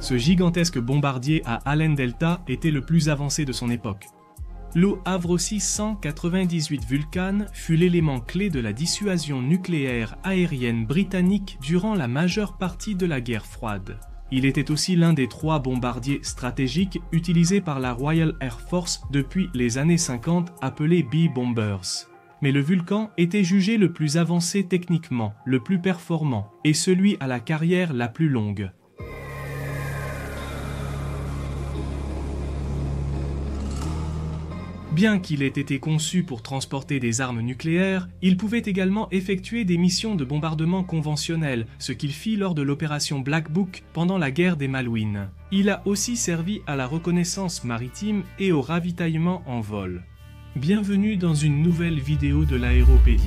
Ce gigantesque bombardier à haleine delta était le plus avancé de son époque. L'Avro 198 Vulcan fut l'élément clé de la dissuasion nucléaire aérienne britannique durant la majeure partie de la guerre froide. Il était aussi l'un des 3 bombardiers stratégiques utilisés par la Royal Air Force depuis les années 50 appelés B-Bombers. Mais le Vulcan était jugé le plus avancé techniquement, le plus performant et celui à la carrière la plus longue. Bien qu'il ait été conçu pour transporter des armes nucléaires, il pouvait également effectuer des missions de bombardement conventionnelles, ce qu'il fit lors de l'opération Black Book pendant la guerre des Malouines. Il a aussi servi à la reconnaissance maritime et au ravitaillement en vol. Bienvenue dans une nouvelle vidéo de l'Aéropédie.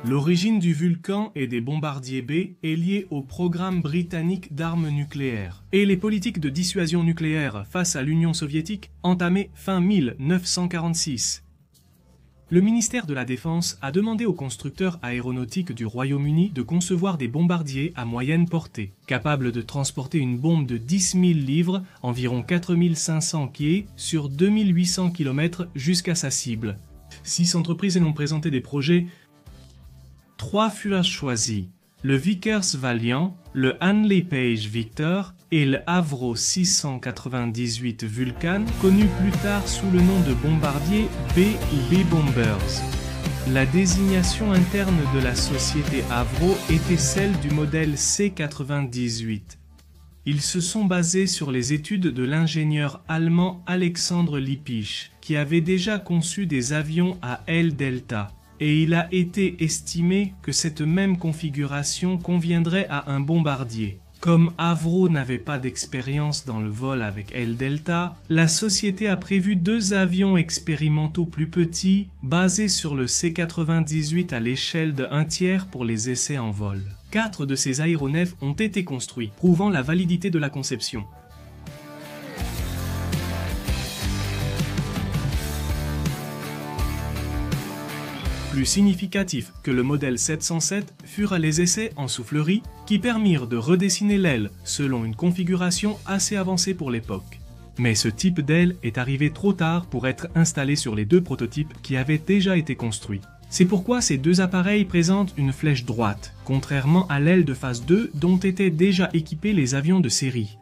L'origine du Vulcan et des bombardiers B est liée au programme britannique d'armes nucléaires et les politiques de dissuasion nucléaire face à l'Union soviétique entamées fin 1946. Le ministère de la Défense a demandé aux constructeurs aéronautiques du Royaume-Uni de concevoir des bombardiers à moyenne portée, capables de transporter une bombe de 10 000 livres, environ 4 500 pieds, sur 2800 km jusqu'à sa cible. 6 entreprises ont présenté des projets. 3 furent choisis, le Vickers Valiant, le Handley Page Victor et le Avro 698 Vulcan, connu plus tard sous le nom de bombardier B ou B-Bombers. La désignation interne de la société Avro était celle du modèle C-98. Ils se sont basés sur les études de l'ingénieur allemand Alexandre Lippisch, qui avait déjà conçu des avions à aile delta. Et il a été estimé que cette même configuration conviendrait à un bombardier. Comme Avro n'avait pas d'expérience dans le vol avec aile delta, la société a prévu 2 avions expérimentaux plus petits, basés sur le C-98 à l'échelle de 1/3 pour les essais en vol. 4 de ces aéronefs ont été construits, prouvant la validité de la conception. Plus significatif que le modèle 707 furent les essais en soufflerie qui permirent de redessiner l'aile selon une configuration assez avancée pour l'époque. Mais ce type d'aile est arrivé trop tard pour être installé sur les 2 prototypes qui avaient déjà été construits. C'est pourquoi ces 2 appareils présentent une flèche droite, contrairement à l'aile de phase 2 dont étaient déjà équipés les avions de série.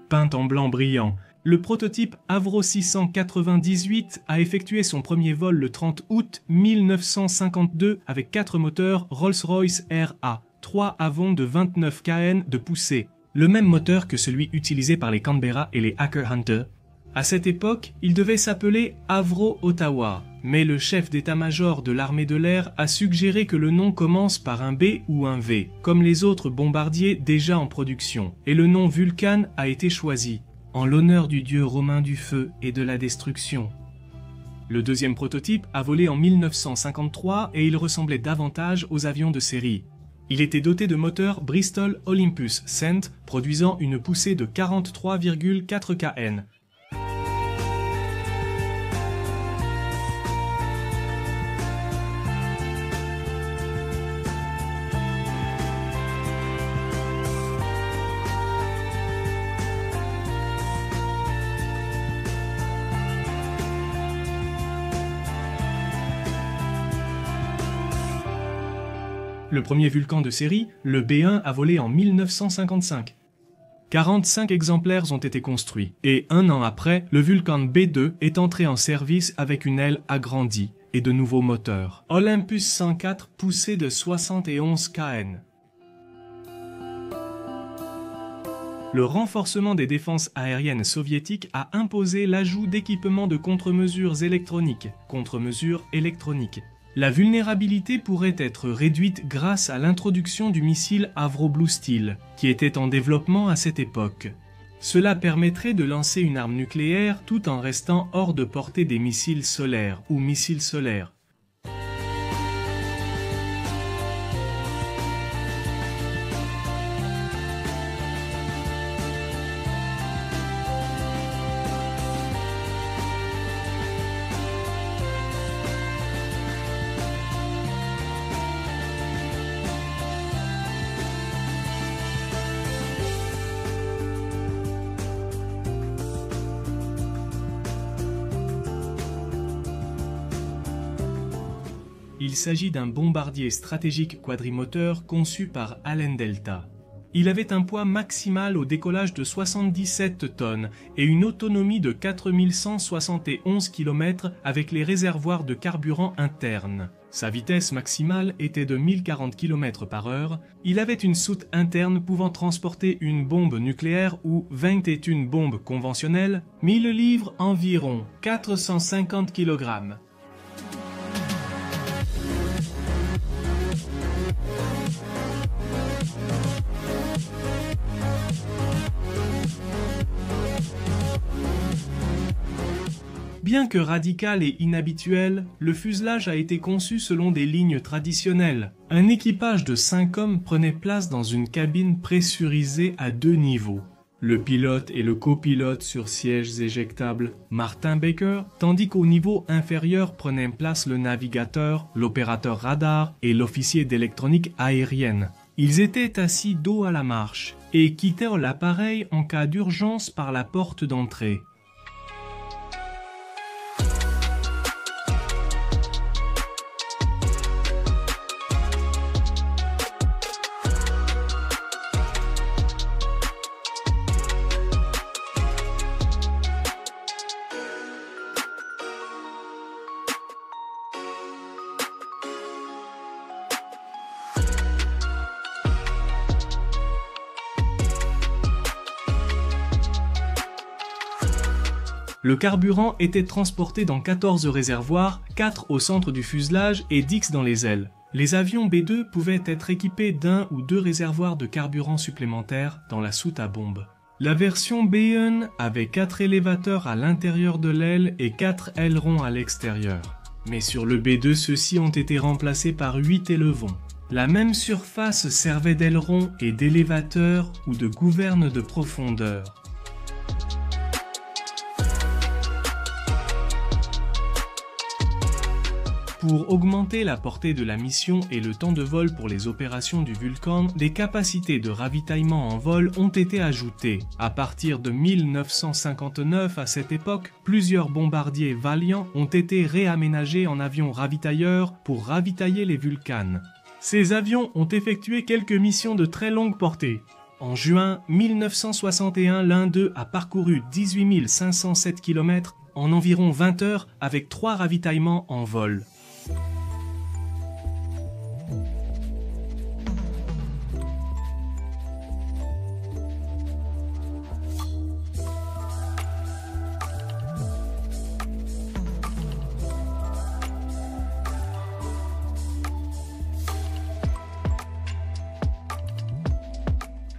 Peint en blanc brillant, le prototype Avro 698 a effectué son premier vol le 30 août 1952 avec 4 moteurs Rolls-Royce RA, 3 avons de 29 kN de poussée, le même moteur que celui utilisé par les Canberra et les Hawker Hunter. À cette époque, il devait s'appeler Avro Ottawa, mais le chef d'état-major de l'armée de l'air a suggéré que le nom commence par un B ou un V, comme les autres bombardiers déjà en production, et le nom Vulcan a été choisi, en l'honneur du dieu romain du feu et de la destruction. Le deuxième prototype a volé en 1953 et il ressemblait davantage aux avions de série. Il était doté de moteurs Bristol Olympus Cent produisant une poussée de 43,4 kN. Le premier Vulcan de série, le B1, a volé en 1955. 45 exemplaires ont été construits, et 1 an après, le Vulcan B2 est entré en service avec une aile agrandie et de nouveaux moteurs. Olympus 104 poussée de 71 kN. Le renforcement des défenses aériennes soviétiques a imposé l'ajout d'équipements de contre-mesures électroniques, La vulnérabilité pourrait être réduite grâce à l'introduction du missile Avro Blue Steel, qui était en développement à cette époque. Cela permettrait de lancer une arme nucléaire tout en restant hors de portée des missiles solaires ou missiles solaires. Il s'agit d'un bombardier stratégique quadrimoteur conçu par Allen Delta. Il avait un poids maximal au décollage de 77 tonnes et une autonomie de 4171 km avec les réservoirs de carburant internes. Sa vitesse maximale était de 1040 km/h. Il avait une soute interne pouvant transporter une bombe nucléaire ou 21 bombes conventionnelles, 1000 livres environ, 450 kg. Bien que radical et inhabituel, le fuselage a été conçu selon des lignes traditionnelles. Un équipage de 5 hommes prenait place dans une cabine pressurisée à 2 niveaux. Le pilote et le copilote sur sièges éjectables, Martin Baker, tandis qu'au niveau inférieur prenaient place le navigateur, l'opérateur radar et l'officier d'électronique aérienne. Ils étaient assis dos à la marche et quittèrent l'appareil en cas d'urgence par la porte d'entrée. Le carburant était transporté dans 14 réservoirs, 4 au centre du fuselage et 10 dans les ailes. Les avions B-2 pouvaient être équipés d'1 ou 2 réservoirs de carburant supplémentaires dans la soute à bombe. La version B1 avait 4 élévateurs à l'intérieur de l'aile et 4 ailerons à l'extérieur. Mais sur le B2, ceux-ci ont été remplacés par 8 élevons. La même surface servait d'aileron et d'élévateur ou de gouverne de profondeur. Pour augmenter la portée de la mission et le temps de vol pour les opérations du Vulcan, des capacités de ravitaillement en vol ont été ajoutées. À partir de 1959, à cette époque, plusieurs bombardiers Valiant ont été réaménagés en avions ravitailleurs pour ravitailler les Vulcans. Ces avions ont effectué quelques missions de très longue portée. En juin 1961, l'un d'eux a parcouru 18 507 km en environ 20 heures avec 3 ravitaillements en vol.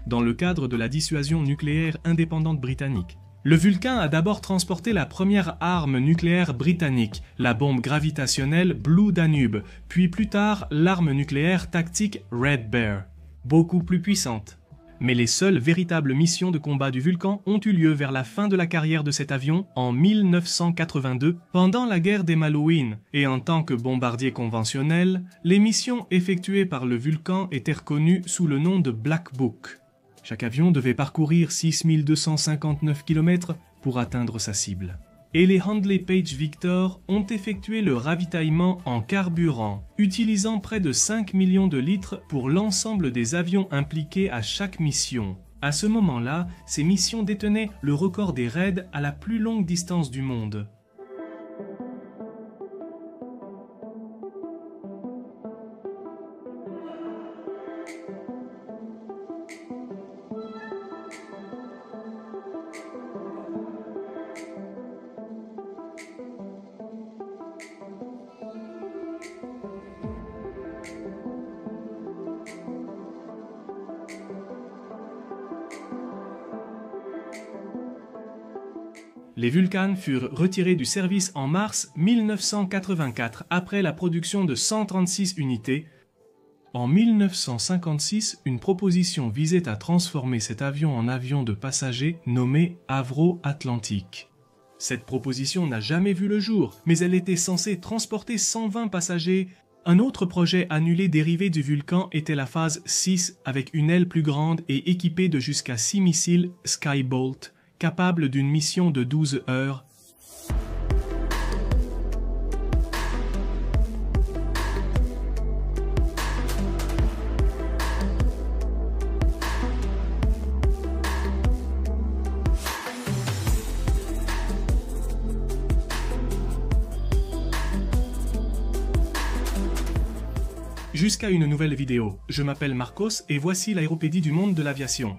Dans le cadre de la dissuasion nucléaire indépendante britannique. Le Vulcan a d'abord transporté la première arme nucléaire britannique, la bombe gravitationnelle Blue Danube, puis plus tard l'arme nucléaire tactique Red Bear, beaucoup plus puissante. Mais les seules véritables missions de combat du Vulcan ont eu lieu vers la fin de la carrière de cet avion en 1982, pendant la guerre des Malouines, et en tant que bombardier conventionnel, les missions effectuées par le Vulcan étaient reconnues sous le nom de Black Book. Chaque avion devait parcourir 6259 km pour atteindre sa cible. Et les Handley Page Victor ont effectué le ravitaillement en carburant, utilisant près de 5 millions de litres pour l'ensemble des avions impliqués à chaque mission. À ce moment-là, ces missions détenaient le record des raids à la plus longue distance du monde. Les Vulcans furent retirés du service en mars 1984 après la production de 136 unités. En 1956, une proposition visait à transformer cet avion en avion de passagers nommé Avro Atlantic. Cette proposition n'a jamais vu le jour, mais elle était censée transporter 120 passagers. Un autre projet annulé dérivé du Vulcan était la phase 6 avec une aile plus grande et équipée de jusqu'à 6 missiles Skybolt, capable d'une mission de 12 heures. Jusqu'à une nouvelle vidéo, je m'appelle Marcos et voici l'aéropédie du monde de l'aviation.